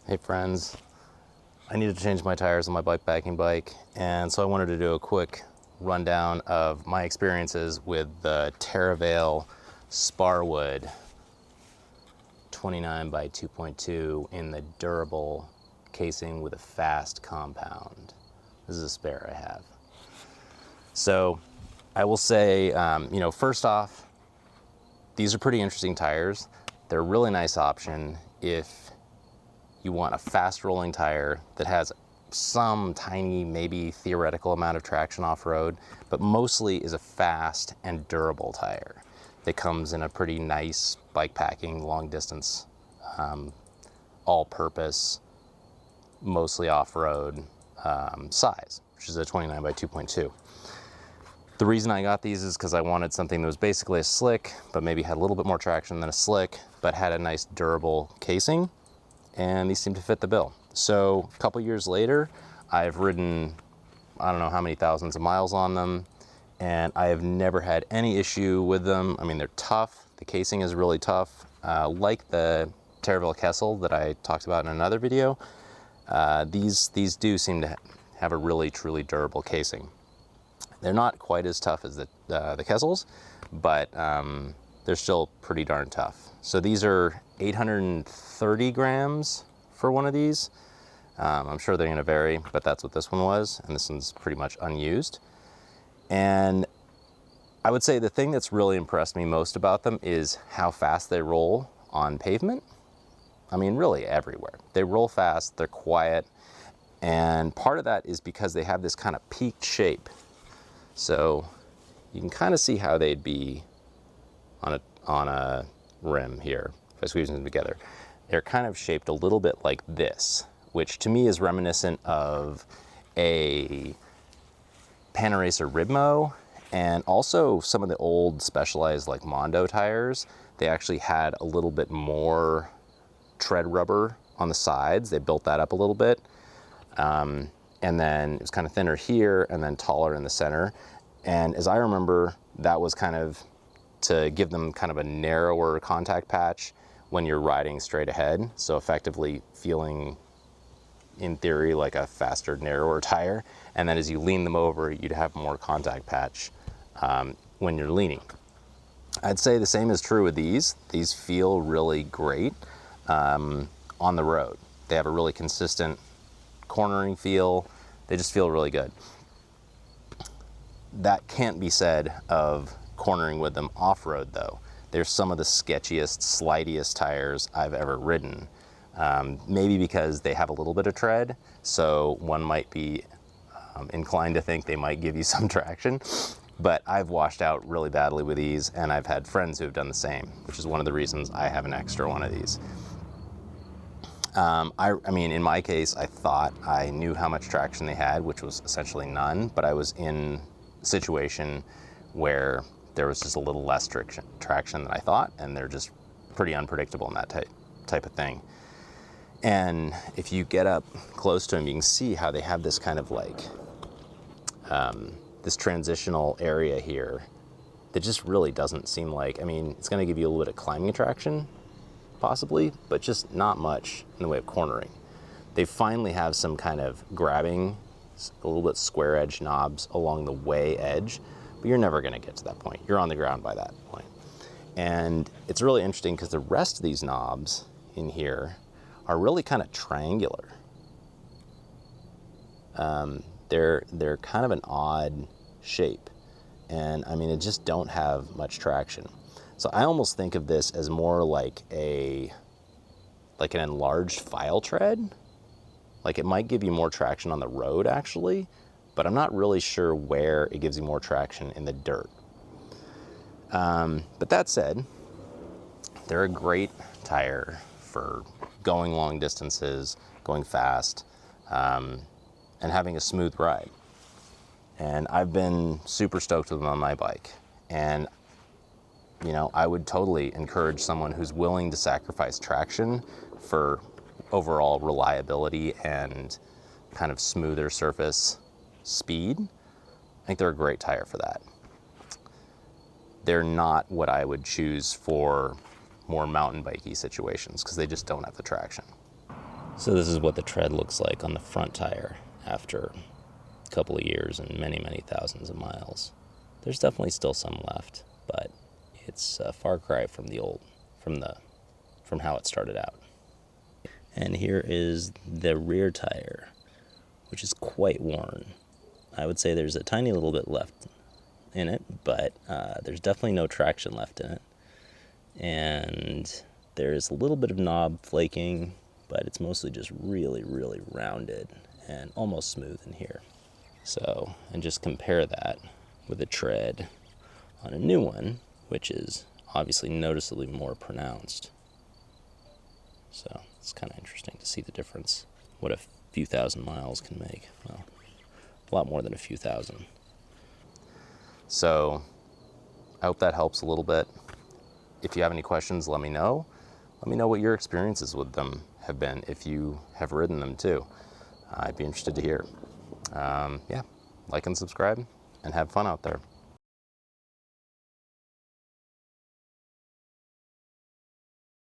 Hey friends, I needed to change my tires on my bikepacking bike, and so I wanted to do a quick rundown of my experiences with the Teravail Sparwood 29 by 2.2 in the durable casing with a fast compound. This is a spare I have. So I will say, first off, these are pretty interesting tires. They're a really nice option if you want a fast rolling tire that has some tiny, maybe theoretical amount of traction off-road, but mostly is a fast and durable tire that comes in a pretty nice bikepacking, long distance, all-purpose, mostly off-road size, which is a 29 by 2.2. The reason I got these is because I wanted something that was basically a slick, but maybe had a little bit more traction than a slick, but had a nice durable casing. And these seem to fit the bill. So a couple years later, I've ridden, I don't know how many thousands of miles on them, and I have never had any issue with them. I mean, they're tough. The casing is really tough. Like the Teravail Kessel that I talked about in another video, these do seem to have a really, truly durable casing. They're not quite as tough as the Kessels, but they're still pretty darn tough. So these are 830 grams for one of these. I'm sure they're gonna vary, but that's what this one was, and this one's pretty much unused. And I would say the thing that's really impressed me most about them is how fast they roll on pavement. I mean, really everywhere. They roll fast, they're quiet, and part of that is because they have this kind of peaked shape. So you can kind of see how they'd be on a rim here, if I squeeze them together. They're kind of shaped a little bit like this, which to me is reminiscent of a Panaracer Ribmo, and also some of the old Specialized like Mondo tires. They actually had a little bit more tread rubber on the sides. They built that up a little bit. And then it was kind of thinner here and then taller in the center. And as I remember, that was kind of to give them kind of a narrower contact patch when you're riding straight ahead. So effectively feeling, in theory, like a faster, narrower tire. And then as you lean them over, you'd have more contact patch when you're leaning. I'd say the same is true with these. These feel really great on the road. They have a really consistent cornering feel. They just feel really good. That can't be said of cornering with them off-road though. They're some of the sketchiest, slidiest tires I've ever ridden. Maybe because they have a little bit of tread, so one might be inclined to think they might give you some traction, but I've washed out really badly with these, and I've had friends who have done the same, which is one of the reasons I have an extra one of these. I mean, in my case, I thought I knew how much traction they had, which was essentially none, but I was in a situation where there was just a little less traction than I thought, and they're just pretty unpredictable in that type of thing. And if you get up close to them, you can see how they have this kind of like, this transitional area here that just really doesn't seem like, I mean, it's gonna give you a little bit of climbing traction, possibly, but just not much in the way of cornering. They finally have some kind of grabbing, a little bit square edge knobs along the way edge, but you're never gonna get to that point. You're on the ground by that point. And it's really interesting because the rest of these knobs in here are really kind of triangular. They're kind of an odd shape. And I mean, it just don't have much traction. So I almost think of this as more like an enlarged file tread. Like it might give you more traction on the road actually, but I'm not really sure where it gives you more traction in the dirt. But that said, they're a great tire for going long distances, going fast, and having a smooth ride. And I've been super stoked with them on my bike. And you know, I would totally encourage someone who's willing to sacrifice traction for overall reliability and kind of smoother surface speed. I think they're a great tire for that. They're not what I would choose for more mountain bikey situations because they just don't have the traction. So this is what the tread looks like on the front tire after a couple of years and many, many thousands of miles. There's definitely still some left, but it's a far cry from the old, from how it started out. And here is the rear tire, which is quite worn. I would say there's a tiny little bit left in it, but there's definitely no traction left in it. And there's a little bit of knob flaking, but it's mostly just really, really rounded and almost smooth in here. So, and just compare that with a tread on a new one, which is obviously noticeably more pronounced. So it's kind of interesting to see the difference, what a few thousand miles can make. Well, a lot more than a few thousand. So I hope that helps a little bit. If you have any questions, let me know. Let me know what your experiences with them have been, if you have ridden them too. I'd be interested to hear. Yeah, like and subscribe, and have fun out there.